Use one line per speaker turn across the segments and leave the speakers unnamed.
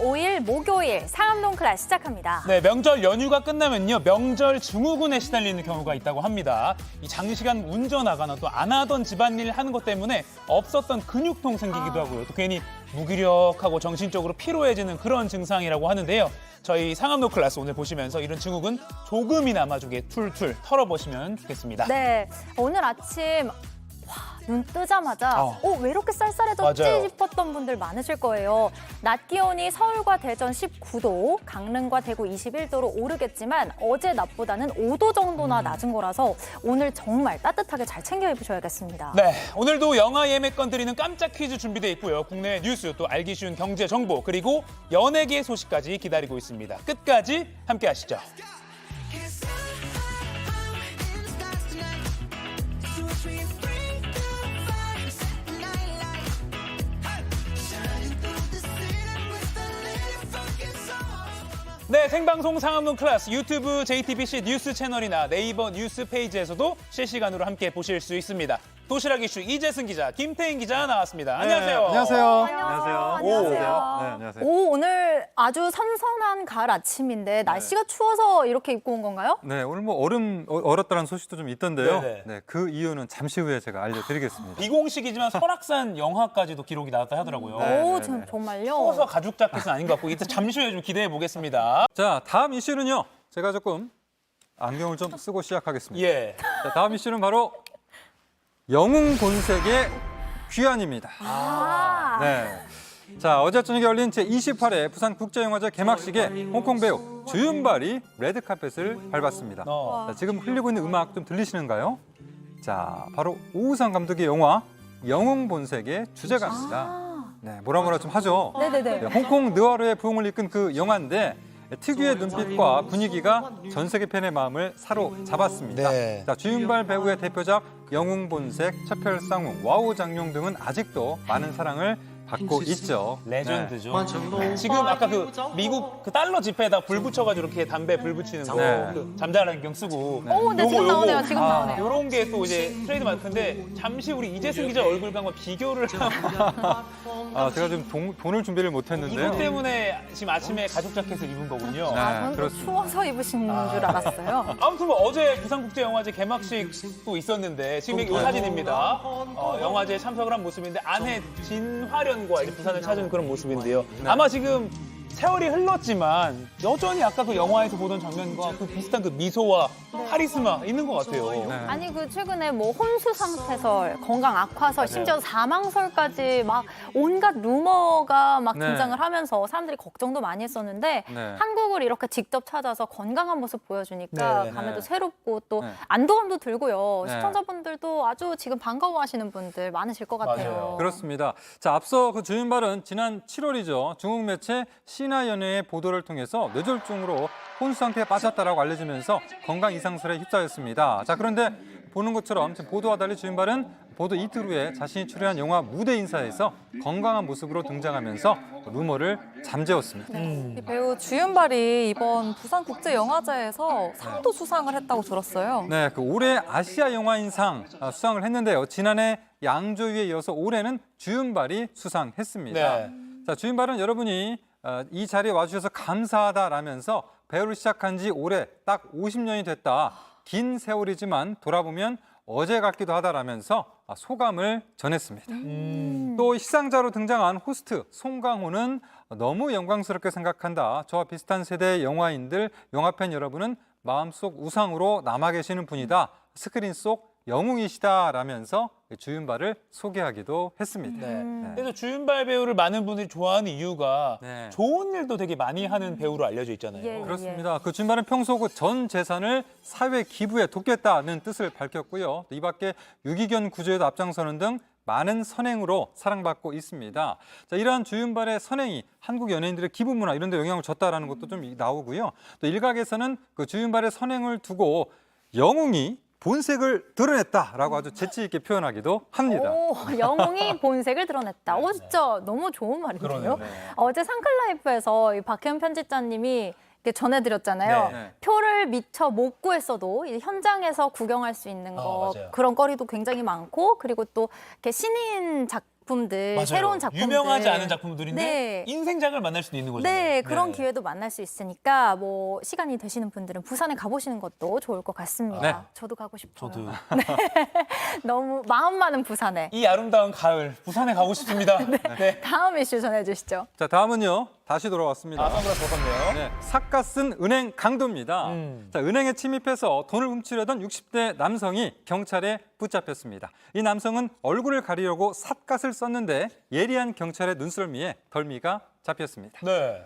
5일 목요일 상암동 클래스 시작합니다.
네, 명절 연휴가 끝나면요, 명절 증후군에 시달리는 경우가 있다고 합니다. 이 장시간 운전하거나 또 안 하던 집안일 하는 것 때문에 없었던 근육통 생기기도 하고요. 또 괜히 무기력하고 정신적으로 피로해지는 그런 증상이라고 하는데요. 저희 상암동 클래스 오늘 보시면서 이런 증후군 조금이나마 좀 툴툴 털어보시면 좋겠습니다.
네, 오늘 아침 눈 뜨자마자 왜 이렇게 쌀쌀해졌지
맞아요.
싶었던 분들 많으실 거예요. 낮 기온이 서울과 대전 19도, 강릉과 대구 21도로 오르겠지만 어제 낮보다는 5도 정도나 낮은 거라서 오늘 정말 따뜻하게 잘 챙겨 입으셔야겠습니다.
네, 오늘도 영화 예매권 드리는 깜짝 퀴즈 준비되어 있고요. 국내 뉴스, 또 알기 쉬운 경제 정보, 그리고 연예계 소식까지 기다리고 있습니다. 끝까지 함께 하시죠. 네, 생방송 상암동 클래스 유튜브 JTBC 뉴스 채널이나 네이버 뉴스 페이지에서도 실시간으로 함께 보실 수 있습니다. 도시락 이슈 이재승 기자, 김태인 기자 나왔습니다. 안녕하세요.
안녕하세요.
안녕하세요.
네, 안녕하세요.
오, 오늘 아주 선선한 가을 아침인데 날씨가 추워서 이렇게 입고 온 건가요?
네, 오늘 뭐 얼음 얼었다는 소식도 좀 있던데요.
네네.
네, 그 이유는 잠시 후에 제가 알려드리겠습니다.
비공식이지만 설악산 영하까지도 기록이 나왔다 하더라고요.
네.
오, 정말요?
추워서 가죽 자켓은 아닌 것 같고 이따 잠시 후에 좀 기대해 보겠습니다.
자, 다음 이슈는요. 제가 조금 안경을 좀 쓰고 시작하겠습니다.
예.
자, 다음 이슈는 바로 영웅 본색의 귀환입니다. 네. 자, 어제 저녁에 열린 제28회 부산국제영화제 개막식에 홍콩 배우 주윤발이 레드카펫을 밟았습니다. 자, 지금 흘리고 있는 음악 좀 들리시는가요? 자, 바로 오우상 감독의 영화 영웅 본색의 주제가입니다. 네, 뭐라 좀 하죠.
네네네.
네, 홍콩 느와르의 부흥을 이끈 그 영화인데 특유의 눈빛과 분위기가 전 세계 팬의 마음을 사로잡았습니다.
네.
자, 주윤발 배우의 대표작 영웅 본색, 첩혈상웅, 와우 장룡 등은 아직도 많은 사랑을 받고 있죠.
레전드죠. 지금 아까 그 미국 그 달러 지폐에다 불 붙여가지고 이렇게 담배 불 붙이는 거,
네.
그 잠자는 안경 쓰고.
오, 네, 지금 나오네요. 지금 나오네요.
이런 게 또 이제 트레이드 마크인데 잠시 우리 이재승 기자 얼굴과 한번 비교를 하면
제가 지금 돈을 준비를 못했는데요.
이것 때문에 지금 아침에 가죽 자켓을 입은 거군요.
네.
저는 또
그렇습니다.
추워서 입으신 줄 알았어요.
아무튼 뭐 어제 부산국제영화제 개막식도 있었는데 지금 이 사진입니다. 영화제에 참석을 한 모습인데 아내 진화련과 이제 부산을 찾은 그런 모습인데요. 아마 지금 세월이 흘렀지만 여전히 아까 그 영화에서 보던 장면과 그 비슷한 그 미소와 카리스마 있는 것 같아요.
네.
아니 그 최근에 뭐 혼수 상태설, 건강 악화설, 심지어 사망설까지 막 온갖 루머가 막
네.
등장을 하면서 사람들이 걱정도 많이 했었는데
네.
한국을 이렇게 직접 찾아서 건강한 모습 보여주니까
네,
감회도
네.
새롭고 또
네.
안도감도 들고요.
네.
시청자분들도 아주 지금 반가워하시는 분들 많으실 것 같아요.
맞아요.
그렇습니다. 자, 앞서 그 주윤발은 지난 7월이죠. 중국 매체 신화연예의 보도를 통해서 뇌졸중으로 혼수 상태에 빠졌다라고 알려지면서 건강 이상설에 휩싸였습니다. 자, 그런데 보는 것처럼 지금 보도와 달리 주윤발은 보도 이틀 후에 자신이 출연한 영화 무대 인사에서 건강한 모습으로 등장하면서 루머를 잠재웠습니다.
이 배우 주윤발이 이번 부산국제영화제에서 상도 수상을 했다고 들었어요.
네, 그 올해 아시아 영화인상 수상을 했는데요. 지난해 양조위에 이어서 올해는 주윤발이 수상했습니다.
네.
자, 주윤발은 여러분이 이 자리에 와주셔서 감사하다라면서 배우를 시작한 지 올해 딱 50년이 됐다. 긴 세월이지만 돌아보면 어제 같기도 하다라면서 소감을 전했습니다. 또 시상자로 등장한 호스트 송강호는 너무 영광스럽게 생각한다. 저와 비슷한 세대의 영화인들, 영화팬 여러분은 마음속 우상으로 남아 계시는 분이다. 스크린 속 영웅이시다라면서 주윤발을 소개하기도 했습니다.
네. 그래서 주윤발 배우를 많은 분들이 좋아하는 이유가
네.
좋은 일도 되게 많이 하는 배우로 알려져 있잖아요.
예.
그렇습니다. 그 주윤발은 평소 그 전 재산을 사회 기부에 돕겠다는 뜻을 밝혔고요. 이 밖에 유기견 구조에도 앞장서는 등 많은 선행으로 사랑받고 있습니다. 자, 이러한 주윤발의 선행이 한국 연예인들의 기부 문화 이런 데 영향을 줬다라는 것도 좀 나오고요. 또 일각에서는 그 주윤발의 선행을 두고 영웅이 본색을 드러냈다라고 아주 재치 있게 표현하기도 합니다.
오, 영웅이 본색을 드러냈다. 오, 진짜 너무 좋은 말인데요.
그러네요. 네.
어제 상클라이프에서 이 박혜은 편집자님이 이렇게 전해드렸잖아요.
네.
표를 미처 못 구했어도 이 현장에서 구경할 수 있는 거
맞아요.
그런 거리도 굉장히 많고 그리고 또 이렇게 신인 작품들,
맞아요.
새로운 작품들.
유명하지 않은 작품들인데
네.
인생작을 만날 수도 있는 거잖아요.
네, 그런
네.
기회도 만날 수 있으니까 뭐 시간이 되시는 분들은 부산에 가보시는 것도 좋을 것 같습니다.
네.
저도 가고 싶어요.
저도
너무 마음 많은 부산에.
이 아름다운 가을 부산에 가고 싶습니다. 네.
다음 이슈 전해주시죠.
자, 다음은요. 다시 돌아왔습니다.
아, 선글라스 벗었네요.
네, 삿갓 쓴 은행 강도입니다. 자, 은행에 침입해서 돈을 훔치려던 60대 남성이 경찰에 붙잡혔습니다. 이 남성은 얼굴을 가리려고 삿갓을 썼는데 예리한 경찰의 눈썰미에 덜미가 잡혔습니다.
네.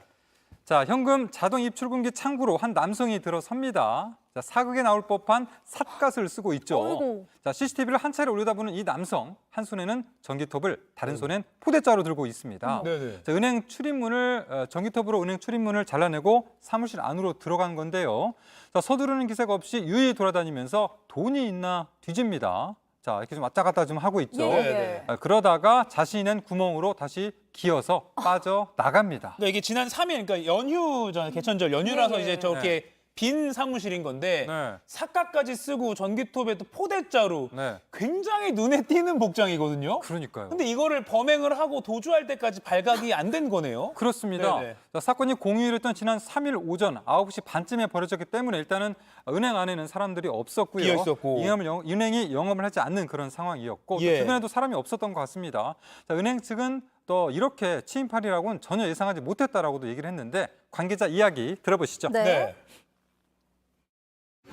자, 현금 자동 입출금기 창구로 한 남성이 들어섭니다. 자, 사극에 나올 법한 삿갓을 쓰고 있죠.
어이구.
자, CCTV를 한 차례 올려다보는 이 남성, 한 손에는 전기톱을, 다른 손엔 포대자루 들고 있습니다.
네네.
자, 은행 출입문을 전기톱으로 은행 출입문을 잘라내고 사무실 안으로 들어간 건데요. 자, 서두르는 기색 없이 유유히 돌아다니면서 돈이 있나 뒤집니다. 자, 이렇게 좀 왔다 갔다 좀 하고 있죠.
예,
네.
그러다가 자신이 낸 구멍으로 다시 기어서 빠져 나갑니다.
그러니까 이게 지난 3일, 그러니까 연휴잖아요. 개천절 연휴라서
예, 예.
이제 저렇게 빈 사무실인 건데
네.
삿갓까지 쓰고 전기톱에 또 포대자루
네.
굉장히 눈에 띄는 복장이거든요.
그러니까요.
근데 이거를 범행을 하고 도주할 때까지 발각이 안 된 거네요.
그렇습니다.
네네.
자, 사건이 공휴일이었던 지난 3일 오전 9시 반쯤에 벌어졌기 때문에 일단은 은행 안에는 사람들이 없었고요.
비어 있었고.
은행이 영업을 하지 않는 그런 상황이었고 또
예.
주변에도 사람이 없었던 것 같습니다. 자, 은행 측은 또 이렇게 침입하리라고는 전혀 예상하지 못했다라고도 얘기를 했는데 관계자 이야기 들어보시죠.
네.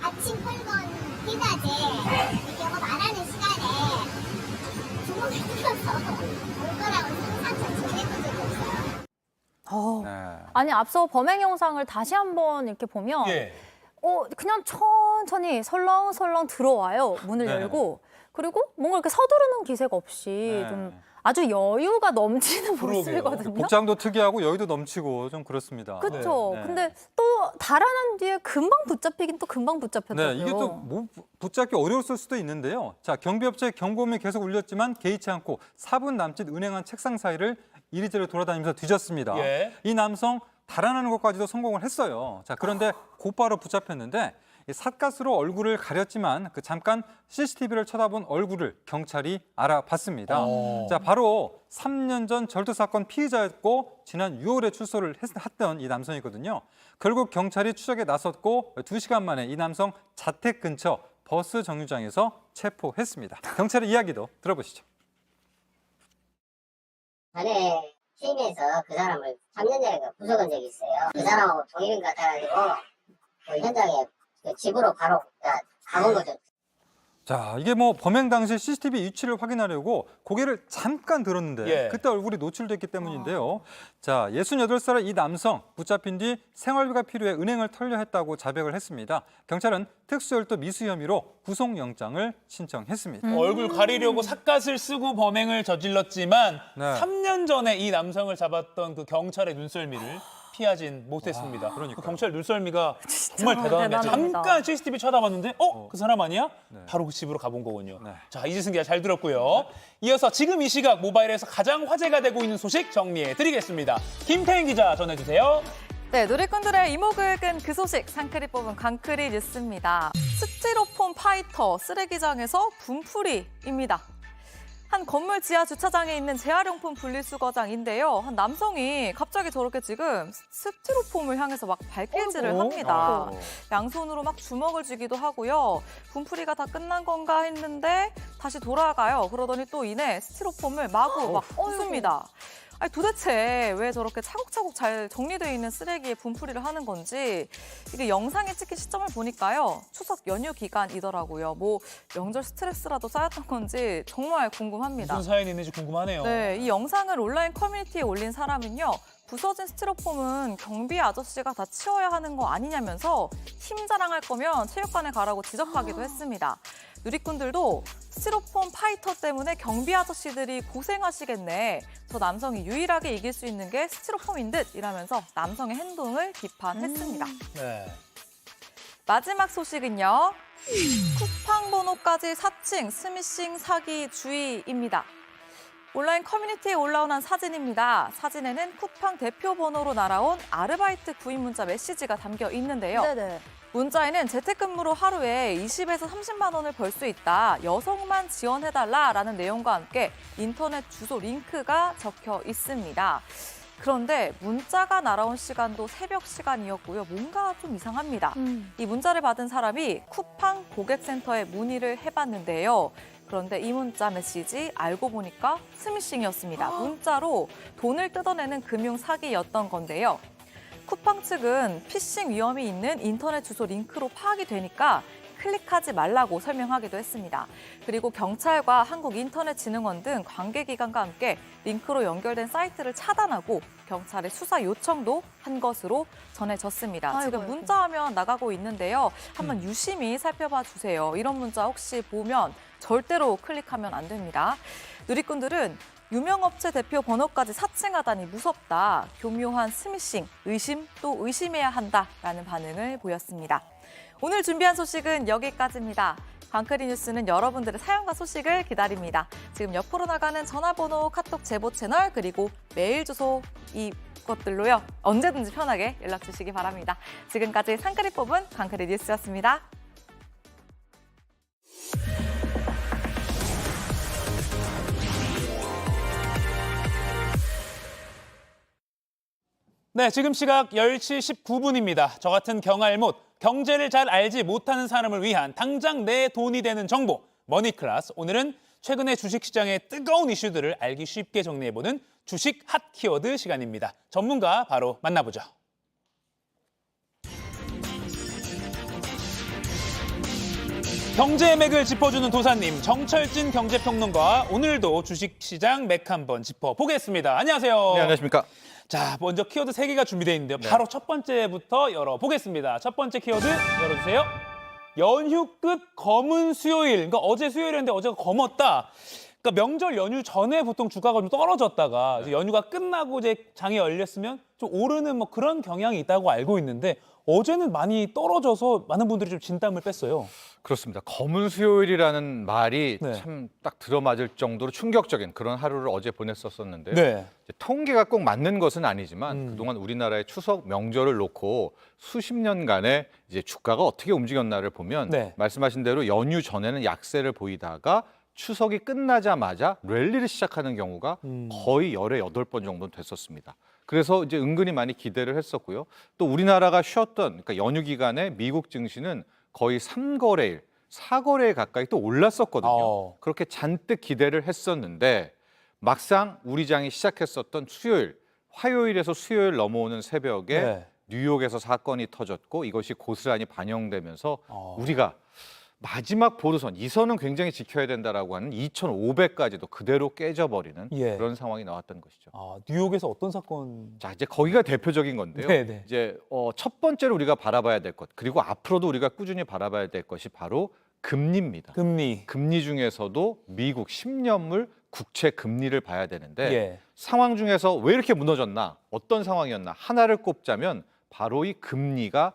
아침 펄건 피자제 영업 안 하는 시간에 주먹을 들어서 올 거라고 상상 전해본 적이 없어요.
어.
네.
아니 앞서 범행 영상을 다시 한번 이렇게 보면
예.
그냥 천천히 설렁설렁 들어와요. 문을
네.
열고. 그리고 뭔가 이렇게 서두르는 기색 없이
네.
좀 아주 여유가 넘치는
그러게요.
모습이거든요.
복장도 특이하고 여유도 넘치고 좀 그렇습니다.
그렇죠.
네.
근데 또 달아난 뒤에 금방 붙잡히긴 또 금방 붙잡혔다고요.
네, 이게 또 뭐 붙잡기 어려웠을 수도 있는데요. 자, 경비업체의 경고음이 계속 울렸지만 개의치 않고 4분 남짓 은행 안 책상 사이를 이리저리 돌아다니면서 뒤졌습니다.
예.
이 남성 달아나는 것까지도 성공을 했어요. 자, 그런데 곧바로 붙잡혔는데 이 삿갓으로 얼굴을 가렸지만 그 잠깐 CCTV를 쳐다본 얼굴을 경찰이 알아봤습니다. 자, 바로 3년 전 절도 사건 피의자였고 지난 6월에 출소를 했던 이 남성이거든요. 결국 경찰이 추적에 나섰고 2시간 만에 이 남성 자택 근처 버스 정류장에서 체포했습니다. 경찰의 이야기도 들어보시죠.
전에 취임해서 그 사람을 3년 전에 구속한 적이 있어요. 그 사람하고 동일인 같아가지고 그 현장에 그 집으로 바로 가본 거죠.
자, 이게 뭐 범행 당시 CCTV 위치를 확인하려고 고개를 잠깐 들었는데
예.
그때 얼굴이 노출됐기 때문인데요. 자, 68살의 이 남성 붙잡힌 뒤 생활비가 필요해 은행을 털려 했다고 자백을 했습니다. 경찰은 특수열도 미수 혐의로 구속영장을 신청했습니다.
얼굴 가리려고 삿갓을 쓰고 범행을 저질렀지만
네.
3년 전에 이 남성을 잡았던 그 경찰의 눈썰미를 피하진 못했습니다.
그러니까요.
그 경찰 눈썰미가 정말 대단합니다.
대단합니다.
잠깐 CCTV 쳐다봤는데 그 사람 아니야? 바로 그 집으로 가본 거군요.
네.
자, 이지승 기자 잘 들었고요. 이어서 지금 이 시각 모바일에서 가장 화제가 되고 있는 소식 정리해 드리겠습니다. 김태인 기자 전해주세요.
네, 누리꾼들의 이목을 끈 그 소식 상크리 뽑은 광크리 뉴스입니다. 스티로폼 파이터 쓰레기장에서 분풀이입니다. 한 건물 지하 주차장에 있는 재활용품 분리수거장인데요. 한 남성이 갑자기 저렇게 지금 스티로폼을 향해서 막 발길질을 합니다. 양손으로 막 주먹을 쥐기도 하고요. 분풀이가 다 끝난 건가 했는데 다시 돌아가요. 그러더니 또 이내 스티로폼을 마구 막 부숩니다. 아니, 도대체 왜 저렇게 차곡차곡 잘 정리되어 있는 쓰레기에 분풀이를 하는 건지 이게 영상에 찍힌 시점을 보니까요. 추석 연휴 기간이더라고요. 뭐 명절 스트레스라도 쌓였던 건지 정말 궁금합니다.
무슨 사연이 있는지 궁금하네요.
네, 이 영상을 온라인 커뮤니티에 올린 사람은요. 부서진 스티로폼은 경비 아저씨가 다 치워야 하는 거 아니냐면서 힘 자랑할 거면 체육관에 가라고 지적하기도 했습니다. 누리꾼들도 스티로폼 파이터 때문에 경비 아저씨들이 고생하시겠네. 저 남성이 유일하게 이길 수 있는 게 스티로폼인 듯 이라면서 남성의 행동을 비판했습니다.
네.
마지막 소식은요. 쿠팡 번호까지 사칭 스미싱 사기 주의입니다. 온라인 커뮤니티에 올라온 한 사진입니다. 사진에는 쿠팡 대표 번호로 날아온 아르바이트 구인 문자 메시지가 담겨 있는데요.
네네.
문자에는 재택근무로 하루에 20에서 30만 원을 벌 수 있다. 여성만 지원해달라라는 내용과 함께 인터넷 주소 링크가 적혀 있습니다. 그런데 문자가 날아온 시간도 새벽 시간이었고요. 뭔가 좀 이상합니다. 이 문자를 받은 사람이 쿠팡 고객센터에 문의를 해봤는데요. 그런데 이 문자 메시지 알고 보니까 스미싱이었습니다. 문자로 돈을 뜯어내는 금융 사기였던 건데요. 쿠팡 측은 피싱 위험이 있는 인터넷 주소 링크로 파악이 되니까 클릭하지 말라고 설명하기도 했습니다. 그리고 경찰과 한국인터넷진흥원 등 관계기관과 함께 링크로 연결된 사이트를 차단하고 경찰에 수사 요청도 한 것으로 전해졌습니다. 지금 문자하면 나가고 있는데요. 한번 유심히 살펴봐 주세요. 이런 문자 혹시 보면 절대로 클릭하면 안 됩니다. 누리꾼들은 유명업체 대표 번호까지 사칭하다니 무섭다. 교묘한 스미싱, 의심 또 의심해야 한다라는 반응을 보였습니다. 오늘 준비한 소식은 여기까지입니다. 광크리 뉴스는 여러분들의 사연과 소식을 기다립니다. 지금 옆으로 나가는 전화번호, 카톡 제보 채널, 그리고 메일 주소 이것들로요. 언제든지 편하게 연락 주시기 바랍니다. 지금까지 상크리 뽑은 광크리 뉴스였습니다.
네, 지금 시각 10시 19분입니다. 저 같은 경알못, 경제를 잘 알지 못하는 사람을 위한 당장 내 돈이 되는 정보, 머니클래스. 오늘은 최근의 주식시장의 뜨거운 이슈들을 알기 쉽게 정리해보는 주식 핫 키워드 시간입니다. 전문가 바로 만나보죠. 경제의 맥을 짚어주는 도사님, 정철진 경제평론가. 오늘도 주식시장 맥 한번 짚어보겠습니다. 안녕하세요.
네, 안녕하십니까.
자, 먼저 키워드 3개가 준비되어 있는데요. 바로 첫 번째부터 열어보겠습니다. 첫 번째 키워드 열어주세요. 연휴 끝 검은 수요일. 그러니까 어제 수요일이었는데 어제가 검었다. 그러니까 명절 연휴 전에 보통 주가가 좀 떨어졌다가 이제 연휴가 끝나고 이제 장이 열렸으면 좀 오르는 뭐 그런 경향이 있다고 알고 있는데 어제는 많이 떨어져서 많은 분들이 좀 진땀을 뺐어요.
그렇습니다. 검은 수요일이라는 말이
네.
참 딱 들어맞을 정도로 충격적인 그런 하루를 어제 보냈었었는데요.
네.
이제 통계가 꼭 맞는 것은 아니지만 그동안 우리나라의 추석 명절을 놓고 수십 년간의 이제 주가가 어떻게 움직였나를 보면
네.
말씀하신 대로 연휴 전에는 약세를 보이다가 추석이 끝나자마자 랠리를 시작하는 경우가 거의 열에 8번 정도는 됐었습니다. 그래서 이제 은근히 많이 기대를 했었고요. 또 우리나라가 쉬었던 그러니까 연휴 기간에 미국 증시는 거의 3거래일, 4거래일 가까이 또 올랐었거든요. 그렇게 잔뜩 기대를 했었는데 막상 우리 장이 시작했었던 수요일, 화요일에서 수요일 넘어오는 새벽에
네.
뉴욕에서 사건이 터졌고 이것이 고스란히 반영되면서 우리가 마지막 보루선, 이 선은 굉장히 지켜야 된다라고 하는 2,500까지도 그대로 깨져버리는
예.
그런 상황이 나왔던 것이죠.
아, 뉴욕에서 어떤 사건?
자, 이제 거기가 대표적인 건데요.
네네.
이제 첫 번째로 우리가 바라봐야 될 것, 그리고 앞으로도 우리가 꾸준히 바라봐야 될 것이 바로 금리입니다. 금리 중에서도 미국 10년물 국채 금리를 봐야 되는데
예.
상황 중에서 왜 이렇게 무너졌나, 어떤 상황이었나 하나를 꼽자면 바로 이 금리가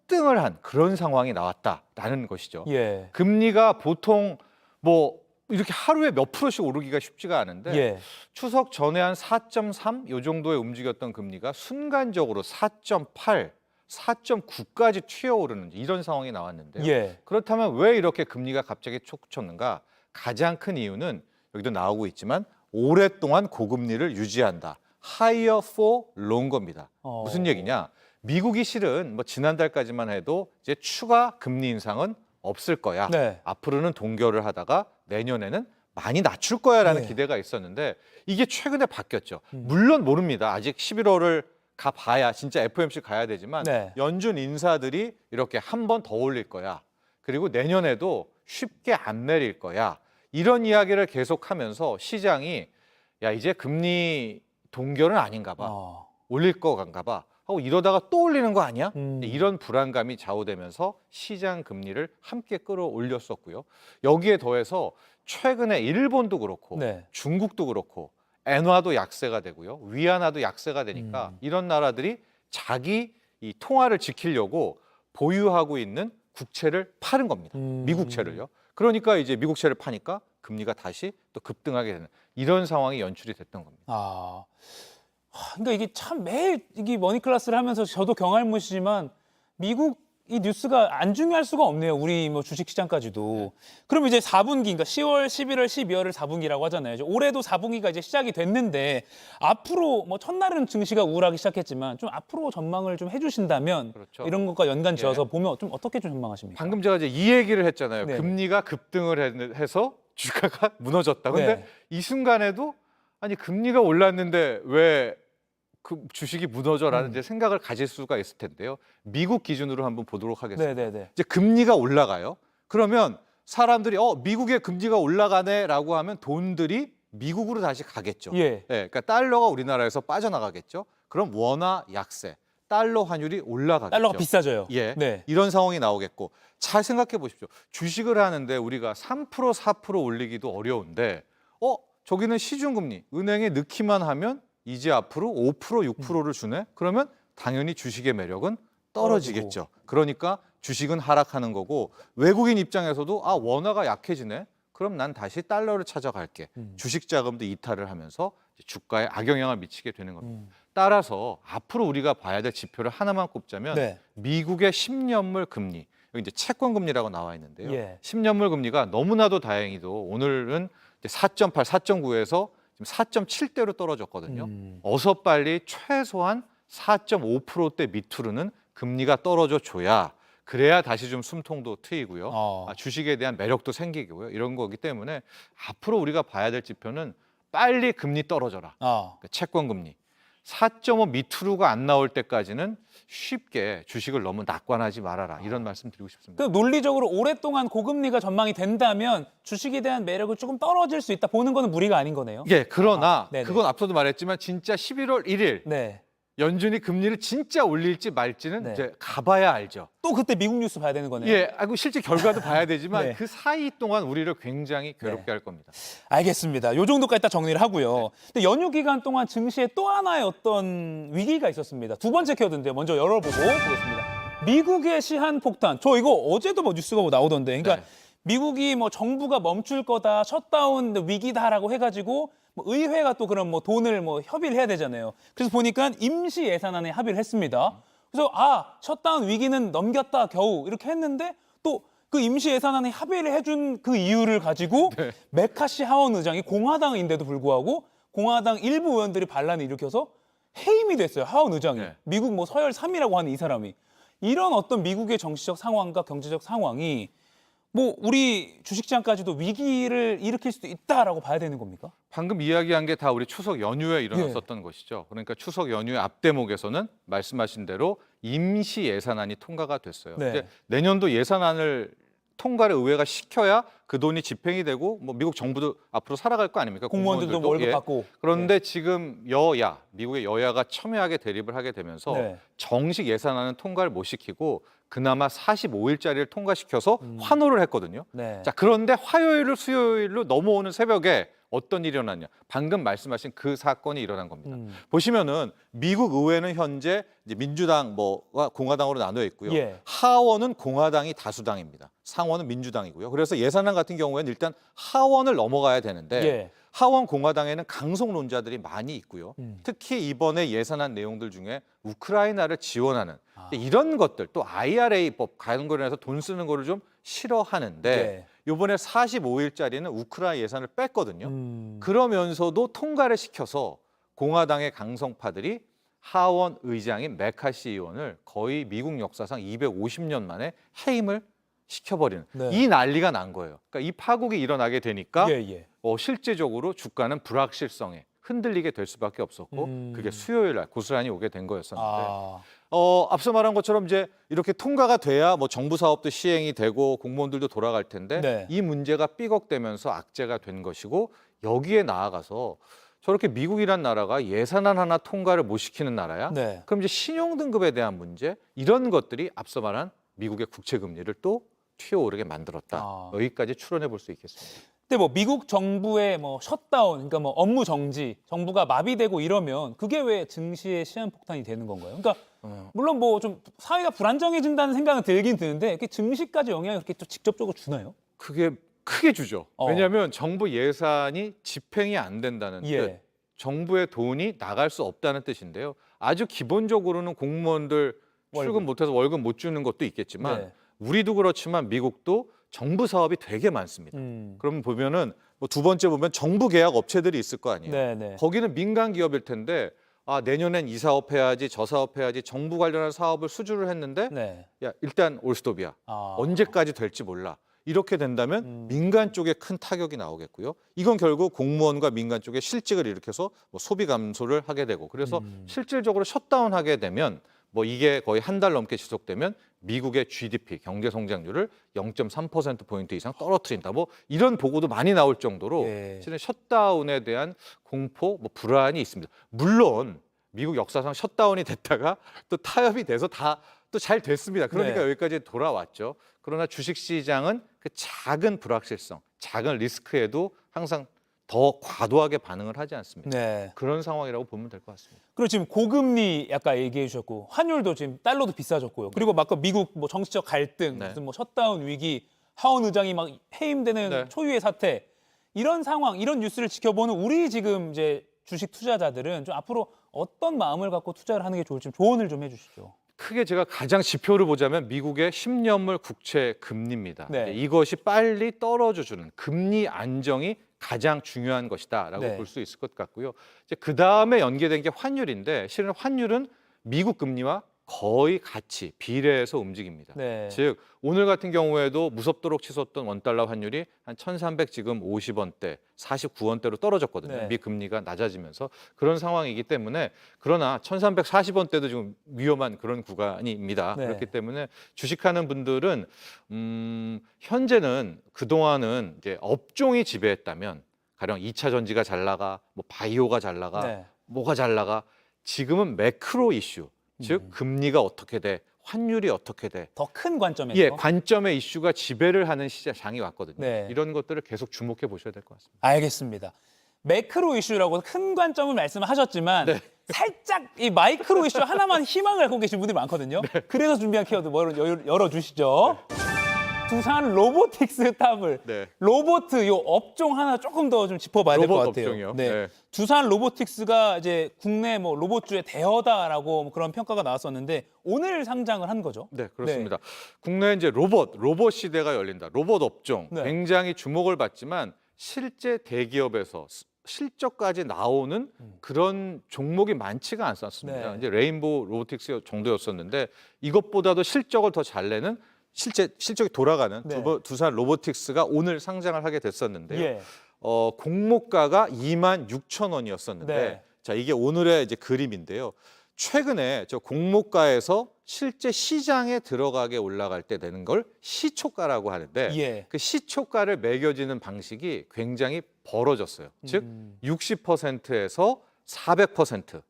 폭등을 한 그런 상황이 나왔다라는 것이죠.
예.
금리가 보통 뭐 이렇게 하루에 몇 프로씩 오르기가 쉽지가 않은데
예.
추석 전에 한 4.3 요 정도에 움직였던 금리가 순간적으로 4.8, 4.9까지 튀어오르는 이런 상황이 나왔는데요.
예.
그렇다면 왜 이렇게 금리가 갑자기 촉 쳤는가? 가장 큰 이유는 여기도 나오고 있지만 오랫동안 고금리를 유지한다. Higher for longer입니다. 무슨 얘기냐? 미국이 실은 뭐 지난달까지만 해도 이제 추가 금리 인상은 없을 거야.
네.
앞으로는 동결을 하다가 내년에는 많이 낮출 거야라는
네.
기대가 있었는데 이게 최근에 바뀌었죠. 물론 모릅니다. 아직 11월을 가봐야 진짜 FOMC 가야 되지만
네.
연준 인사들이 이렇게 한 번 더 올릴 거야. 그리고 내년에도 쉽게 안 내릴 거야. 이런 이야기를 계속하면서 시장이 야 이제 금리 동결은 아닌가 봐. 올릴 거간가 봐. 하고 이러다가 또 올리는 거 아니야? 이런 불안감이 좌우되면서 시장 금리를 함께 끌어올렸었고요. 여기에 더해서 최근에 일본도 그렇고
네.
중국도 그렇고 엔화도 약세가 되고요. 위안화도 약세가 되니까 이런 나라들이 자기 이 통화를 지키려고 보유하고 있는 국채를 파는 겁니다. 미국채를요. 그러니까 이제 미국채를 파니까 금리가 다시 또 급등하게 되는 이런 상황이 연출이 됐던 겁니다.
그러니까 이게 참 매일 이게 머니클래스를 하면서 저도 경알못이지만 미국 이 뉴스가 안 중요할 수가 없네요. 우리 뭐 주식시장까지도. 그럼 이제 4분기, 그러니까 10월, 11월, 12월을 4분기라고 하잖아요. 이제 올해도 4분기가 이제 시작이 됐는데 앞으로 뭐 첫날은 증시가 우울하기 시작했지만 좀 앞으로 전망을 좀 해주신다면
그렇죠.
이런 것과 연관지어서
예.
보면 좀 어떻게 좀 전망하십니까?
방금 제가 이제 이 얘기를 했잖아요.
네.
금리가 급등을 해서 주가가 무너졌다. 근데
네.
이 순간에도 아니 금리가 올랐는데 왜 그 주식이 무너져라는 이제 생각을 가질 수가 있을 텐데요. 미국 기준으로 한번 보도록 하겠습니다.
네네네.
이제 금리가 올라가요. 그러면 사람들이 미국의 금리가 올라가네라고 하면 돈들이 미국으로 다시 가겠죠.
예.
그러니까 달러가 우리나라에서 빠져나가겠죠. 그럼 원화 약세, 달러 환율이 올라가겠죠.
달러가 비싸져요.
예.
네.
이런 상황이 나오겠고 잘 생각해 보십시오. 주식을 하는데 우리가 3% 4% 올리기도 어려운데 저기는 시중금리 은행에 넣기만 하면 이제 앞으로 5% 6%를 주네. 그러면 당연히 주식의 매력은 떨어지겠죠. 그러니까 주식은 하락하는 거고 외국인 입장에서도 원화가 약해지네. 그럼 난 다시 달러를 찾아갈게. 주식 자금도 이탈을 하면서 주가에 악영향을 미치게 되는 겁니다. 따라서 앞으로 우리가 봐야 될 지표를 하나만 꼽자면
네.
미국의 10년물 금리, 여기 이제 채권 금리라고 나와 있는데요.
예.
10년물 금리가 너무나도 다행히도 오늘은 4.8, 4.9에서 지금 4.7대로 떨어졌거든요. 어서 빨리 최소한 4.5%대 밑으로는 금리가 떨어져 줘야 그래야 다시 좀 숨통도 트이고요. 주식에 대한 매력도 생기고요. 이런 거기 때문에 앞으로 우리가 봐야 될 지표는 빨리 금리 떨어져라. 그러니까 채권 금리. 4.5 밑으로가 안 나올 때까지는 쉽게 주식을 너무 낙관하지 말아라. 이런 말씀 드리고 싶습니다.
그 논리적으로 오랫동안 고금리가 전망이 된다면 주식에 대한 매력을 조금 떨어질 수 있다 보는 거는 무리가 아닌 거네요.
예, 그러나
네네.
그건 앞서도 말했지만 진짜 11월 1일
네.
연준이 금리를 진짜 올릴지 말지는
네.
이제 가봐야 알죠.
또 그때 미국 뉴스 봐야 되는 거네요.
예, 실제 결과도 봐야 되지만
네.
그 사이 동안 우리를 굉장히 괴롭게 할 겁니다.
알겠습니다. 요 정도까지 딱 정리를 하고요. 근데 연휴 기간 동안 증시에 또 하나의 어떤 위기가 있었습니다. 두 번째 키워드인데요. 먼저 열어보고 보겠습니다. 미국의 시한 폭탄. 저 이거 어제도 뭐 뉴스가 뭐 나오던데. 그러니까
네.
미국이 뭐 정부가 멈출 거다, 셧다운 위기다라고 해가지고 뭐 의회가 또 그런 뭐 돈을 뭐 협의를 해야 되잖아요. 그래서 보니까 임시 예산안에 합의를 했습니다. 그래서 셧다운 위기는 넘겼다 겨우 이렇게 했는데 또 그 임시 예산안에 합의를 해준 그 이유를 가지고
네.
메카시 하원 의장이 공화당인데도 불구하고 공화당 일부 의원들이 반란을 일으켜서 해임이 됐어요. 하원 의장이.
네.
미국 뭐 서열 3위라고 하는 이 사람이. 이런 어떤 미국의 정치적 상황과 경제적 상황이 뭐 우리 주식시장까지도 위기를 일으킬 수도 있다라고 봐야 되는 겁니까?
방금 이야기한 게 다 우리 추석 연휴에 일어났었던 것이죠. 그러니까 추석 연휴의 앞대목에서는 말씀하신 대로 임시 예산안이 통과가 됐어요.
네.
이제 내년도 예산안을 통과를 의회가 시켜야 그 돈이 집행이 되고 뭐 미국 정부도 앞으로 살아갈 거 아닙니까?
공무원들도
공무원들도.
월급
예.
받고.
그런데 지금 미국의 여야가 첨예하게 대립을 하게 되면서
네.
정식 예산안은 통과를 못 시키고 그나마 45일짜리를 통과시켜서 환호를 했거든요.
네.
자, 그런데 화요일로 수요일로 넘어오는 새벽에 어떤 일이 일어났냐? 방금 말씀하신 그 사건이 일어난 겁니다. 보시면은 미국 의회는 현재 이제 민주당과 공화당으로 나눠 있고요.
예.
하원은 공화당이 다수당입니다. 상원은 민주당이고요. 그래서 예산안 같은 경우에는 일단 하원을 넘어가야 되는데
예.
하원 공화당에는 강성론자들이 많이 있고요. 특히 이번에 예산안 내용들 중에 우크라이나를 지원하는 이런 것들 또 IRA법 가는 거로 해서 돈 쓰는 거를 좀 싫어하는데
네.
이번에 45일짜리는 우크라이나 예산을 뺐거든요. 그러면서도 통과를 시켜서 공화당의 강성파들이 하원 의장인 메카시 의원을 거의 미국 역사상 250년 만에 해임을 시켜버리는
네.
이 난리가 난 거예요. 그러니까 이 파국이 일어나게 되니까
예.
실제적으로 주가는 불확실성에 흔들리게 될 수밖에 없었고 그게 수요일 날 고스란히 오게 된 거였었는데 앞서 말한 것처럼 이제 이렇게 통과가 돼야 뭐 정부 사업도 시행이 되고 공무원들도 돌아갈 텐데
네.
이 문제가 삐걱대면서 악재가 된 것이고 여기에 나아가서 저렇게 미국이란 나라가 예산안 하나 통과를 못 시키는 나라야?
네.
그럼 이제 신용등급에 대한 문제 이런 것들이 앞서 말한 미국의 국채금리를 또 튀어오르게 만들었다. 여기까지 추론해 볼 수 있겠습니다.
근데 뭐 미국 정부의 뭐 셧다운, 그러니까 뭐 업무 정지, 정부가 마비되고 이러면 그게 왜 증시의 시한폭탄이 되는 건가요? 그러니까 물론 뭐 좀 사회가 불안정해진다는 생각은 들긴 드는데 이렇게 증시까지 영향을 그렇게 또 직접적으로 주나요?
그게 크게 주죠. 왜냐하면 정부 예산이 집행이 안 된다는 뜻,
예.
정부의 돈이 나갈 수 없다는 뜻인데요. 아주 기본적으로는 공무원들 출근 못해서 월급 못 주는 것도 있겠지만
네.
우리도 그렇지만 미국도 정부 사업이 되게 많습니다. 그러면 보면은 뭐 두 번째 보면 정부 계약 업체들이 있을 거 아니에요.
네, 네.
거기는 민간 기업일 텐데 아 내년엔 이 사업 해야지 저 사업 해야지 정부 관련한 사업을 수주를 했는데
네.
야 일단 올스톱이야.
아.
언제까지 될지 몰라. 이렇게 된다면 민간 쪽에 큰 타격이 나오겠고요. 이건 결국 공무원과 민간 쪽에 실직을 일으켜서 뭐 소비 감소를 하게 되고 그래서 실질적으로 셧다운하게 되면 뭐 이게 거의 한 달 넘게 지속되면 미국의 GDP 경제 성장률을 0.3%포인트 이상 떨어뜨린다. 뭐 이런 보고도 많이 나올 정도로
예.
실은 셧다운에 대한 공포, 뭐 불안이 있습니다. 물론 미국 역사상 셧다운이 됐다가 또 타협이 돼서 다 또 잘 됐습니다. 그러니까
네.
여기까지 돌아왔죠. 그러나 주식시장은 그 작은 불확실성, 작은 리스크에도 항상 더 과도하게 반응을 하지 않습니다.
네.
그런 상황이라고 보면 될 것 같습니다.
그리고 지금 고금리 아까 얘기해 주셨고 환율도 지금 달러도 비싸졌고요. 그리고 막 미국 뭐 정치적 갈등,
네.
무슨 뭐 셧다운 위기, 하원 의장이 막 해임되는
네.
초유의 사태 이런 상황, 이런 뉴스를 지켜보는 우리 지금 이제 주식 투자자들은 좀 앞으로 어떤 마음을 갖고 투자를 하는 게 좋을지 좀 조언을 좀 해주시죠.
크게 제가 가장 지표를 보자면 미국의 10년물 국채 금리입니다.
네.
이것이 빨리 떨어져주는 금리 안정이 가장 중요한 것이다라고
네.
볼 수 있을 것 같고요. 이제 그 다음에 연계된 게 환율인데 실은 환율은 미국 금리와 거의 같이 비례해서 움직입니다.
네.
즉 오늘 같은 경우에도 무섭도록 치솟던 원달러 환율이 한 1,300 지금 50원대, 49원대로 떨어졌거든요.
네.
미 금리가 낮아지면서 그런 상황이기 때문에 그러나 1,340원대도 지금 위험한 그런 구간입니다.
네.
그렇기 때문에 주식하는 분들은 현재는 그동안은 이제 업종이 지배했다면 가령 2차 전지가 잘 나가, 뭐 바이오가 잘 나가,
네.
뭐가 잘 나가. 지금은 매크로 이슈, 즉 금리가 어떻게 돼, 환율이 어떻게 돼,
더 큰 관점에서.
예, 관점의 이슈가 지배를 하는 시장이 왔거든요.
네.
이런 것들을 계속 주목해 보셔야 될 것 같습니다.
알겠습니다. 매크로 이슈라고 큰 관점을 말씀하셨지만
네.
살짝 이 마이크로 이슈 하나만 희망을 갖고 계신 분들이 많거든요.
네.
그래서 준비한 키워드 열어주시죠. 두산 로보틱스 탑을
네.
로봇 요 업종 하나 조금 더 좀 짚어봐야 될 것
로봇
같아요.
업종이요?
네.
네.
두산 로보틱스가 이제 국내 뭐 로봇주의 대여다라고 뭐 그런 평가가 나왔었는데 오늘 상장을 한 거죠.
네, 그렇습니다. 국내에 이제 로봇 시대가 열린다. 로봇 업종
네.
굉장히 주목을 받지만 실제 대기업에서 실적까지 나오는 그런 종목이 많지가 않았습니다.
네.
이제 레인보우 로보틱스 정도였었는데 이것보다도 실적을 더 잘 내는 실적이 돌아가는
네.
두산 로보틱스가 오늘 상장을 하게 됐었는데요.
예.
공모가가 26,000원이었었는데
네.
자 이게 오늘의 이제 그림인데요. 최근에 저 공모가에서 실제 시장에 들어가게 올라갈 때 되는 걸 시초가라고 하는데
예.
그 시초가를 매겨지는 방식이 굉장히 벌어졌어요. 즉 60%에서 400%.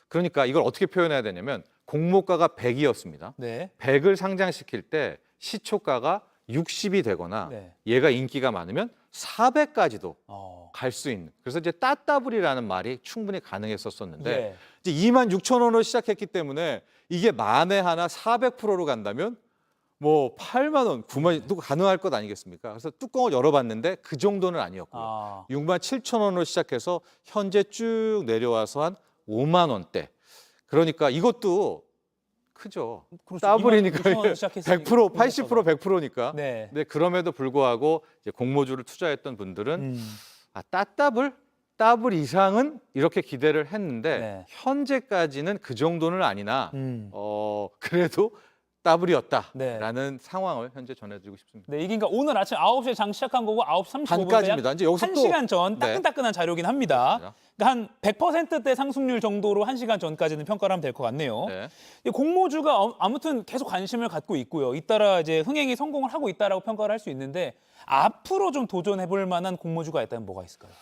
그러니까 이걸 어떻게 표현해야 되냐면 공모가가 100이었습니다.
네.
100을 상장시킬 때 시초가가 60이 되거나
네.
얘가 인기가 많으면 400까지도
어.
갈 수 있는. 그래서 이제 따따블이라는 말이 충분히 가능했었었는데
예.
이제 26,000원으로 시작했기 때문에 이게 만에 하나 400%로 간다면 뭐 8만 원, 9만 원도 가능할 것 아니겠습니까? 그래서 뚜껑을 열어봤는데 그 정도는 아니었고요.
아.
67,000원으로 시작해서 현재 쭉 내려와서 한 5만 원대. 그러니까 이것도 크죠.
그렇죠.
따블이니까
26,000원 시작했으니까
100%, 80%, 100%니까.
네.
근데 그럼에도 불구하고 이제 공모주를 투자했던 분들은
음.
따블 이상은 이렇게 기대를 했는데
네.
현재까지는 그 정도는 아니나
음.
그래도
네.
따블이었다라는 상황을 현재 전해드리고 싶습니다.
네, 이게 그러니까 오늘 아침 9시에 장 시작한 거고 9시 35분에
반까지입니다. 이제 여기서 또
1시간 전
네.
따끈따끈한 자료긴 합니다. 그러니까 한 100%대 상승률 정도로 1시간 전까지는 평가를 하면 될 것 같네요.
네.
이 공모주가 아무튼 계속 관심을 갖고 있고요. 잇따라 이제 흥행이 성공을 하고 있다라고 평가를 할 수 있는데 앞으로 좀 도전해 볼 만한 공모주가 있다면 뭐가 있을까요?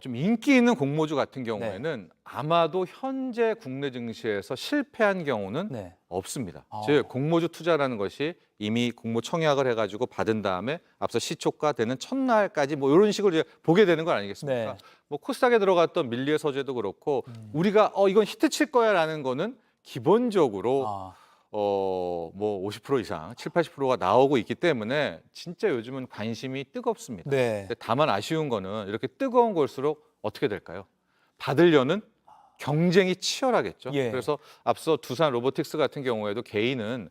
좀 인기 있는 공모주 같은 경우에는 아마도 현재 국내 증시에서 실패한 경우는
네.
없습니다.
아.
즉 공모주 투자라는 것이 이미 공모 청약을 해가지고 받은 다음에 앞서 시초가 되는 첫날까지 뭐 이런 식으로 이제 보게 되는 건 아니겠습니까?
네.
뭐 코스닥에 들어갔던 밀리의 서재도 그렇고 우리가 이건 히트 칠 거야라는 거는 기본적으로
아.
뭐 50% 이상, 7, 80%가 나오고 있기 때문에 진짜 요즘은 관심이 뜨겁습니다.
네.
근데 다만 아쉬운 거는 이렇게 뜨거운 걸수록 어떻게 될까요? 받으려는 경쟁이 치열하겠죠.
예.
그래서 앞서 두산 로보틱스 같은 경우에도 개인은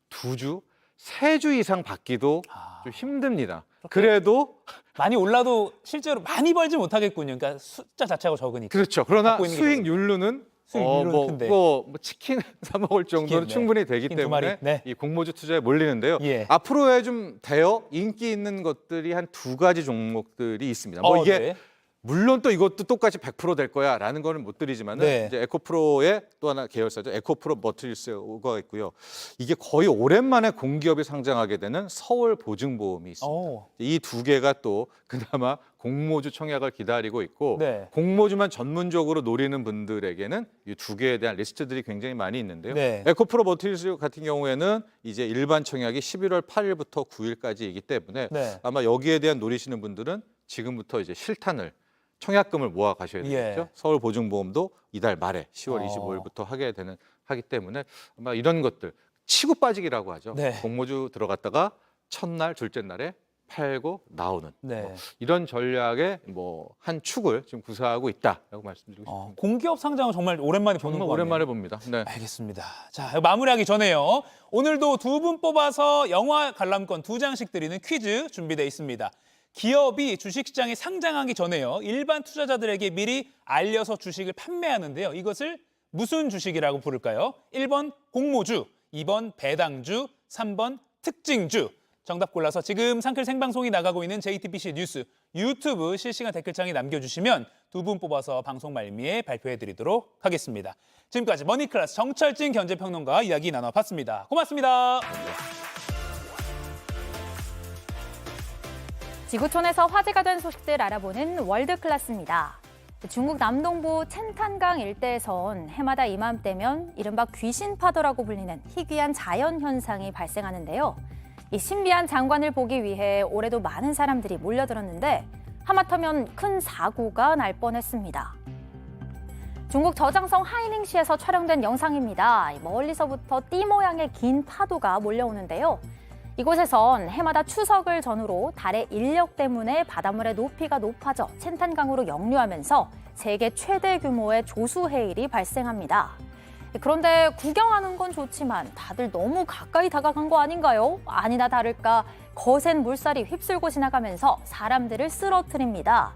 2주, 3주 이상 받기도 좀 힘듭니다. 그래도
많이 올라도 실제로 많이 벌지 못하겠군요. 그러니까 숫자 자체가 적으니까.
그렇죠. 그러나
갖고 있는 게
수익률로는
수익률로는 큰데.
뭐 치킨 사 먹을 정도는
치킨, 네.
충분히 되기
치킨 두 마리,
때문에
네.
이 공모주 투자에 몰리는데요.
예.
앞으로에 좀 되어 인기 있는 것들이 한 2가지 종목들이 있습니다. 뭐 이게
네.
물론 또 이것도 똑같이 100% 될 거야라는 거는 못 드리지만은
네.
이제 에코프로의 또 하나 계열사죠. 에코프로 머티리스가 있고요. 이게 거의 오랜만에 공기업이 상장하게 되는 서울 보증보험이 있습니다.
오.
이 2개가 또 그나마 공모주 청약을 기다리고 있고
네.
공모주만 전문적으로 노리는 분들에게는 이 2개에 대한 리스트들이 굉장히 많이 있는데요.
네.
에코프로 머티리스 같은 경우에는 이제 일반 청약이 11월 8일부터 9일까지이기 때문에
네.
아마 여기에 대한 노리시는 분들은 지금부터 이제 실탄을 청약금을 모아 가셔야 되겠죠.
예.
서울보증보험도 이달 말에 10월 25일부터 하기 때문에 아마 이런 것들 치고 빠지기라고 하죠.
네.
공모주 들어갔다가 첫날, 둘째 날에 팔고 나오는
네.
뭐 이런 전략의 뭐 한 축을 지금 구사하고 있다라고 말씀드리고 싶습니다.
공기업 상장은 정말 오랜만에 보는
정말
거
오랜만에 봅니다. 네.
알겠습니다. 자, 마무리하기 전에요. 오늘도 2분 뽑아서 영화 관람권 2장씩 드리는 퀴즈 준비되어 있습니다. 기업이 주식시장에 상장하기 전에요. 일반 투자자들에게 미리 알려서 주식을 판매하는데요. 이것을 무슨 주식이라고 부를까요? 1번 공모주, 2번 배당주, 3번 특징주. 정답 골라서 지금 상클 생방송이 나가고 있는 JTBC 뉴스 유튜브 실시간 댓글창에 남겨주시면 2분 뽑아서 방송 말미에 발표해드리도록 하겠습니다. 지금까지 머니클래스 정철진 경제평론가와 이야기 나눠봤습니다. 고맙습니다.
지구촌에서 화제가 된 소식들 알아보는 월드클래스입니다. 중국 남동부 첸탄강 일대에선 해마다 이맘때면 이른바 귀신파도라고 불리는 희귀한 자연현상이 발생하는데요. 이 신비한 장관을 보기 위해 올해도 많은 사람들이 몰려들었는데 하마터면 큰 사고가 날 뻔했습니다. 중국 저장성 하이닝시에서 촬영된 영상입니다. 멀리서부터 띠 모양의 긴 파도가 몰려오는데요. 이곳에선 해마다 추석을 전후로 달의 인력 때문에 바닷물의 높이가 높아져 첸탄강으로 역류하면서 세계 최대 규모의 조수해일이 발생합니다. 그런데 구경하는 건 좋지만 다들 너무 가까이 다가간 거 아닌가요? 아니나 다를까 거센 물살이 휩쓸고 지나가면서 사람들을 쓰러뜨립니다.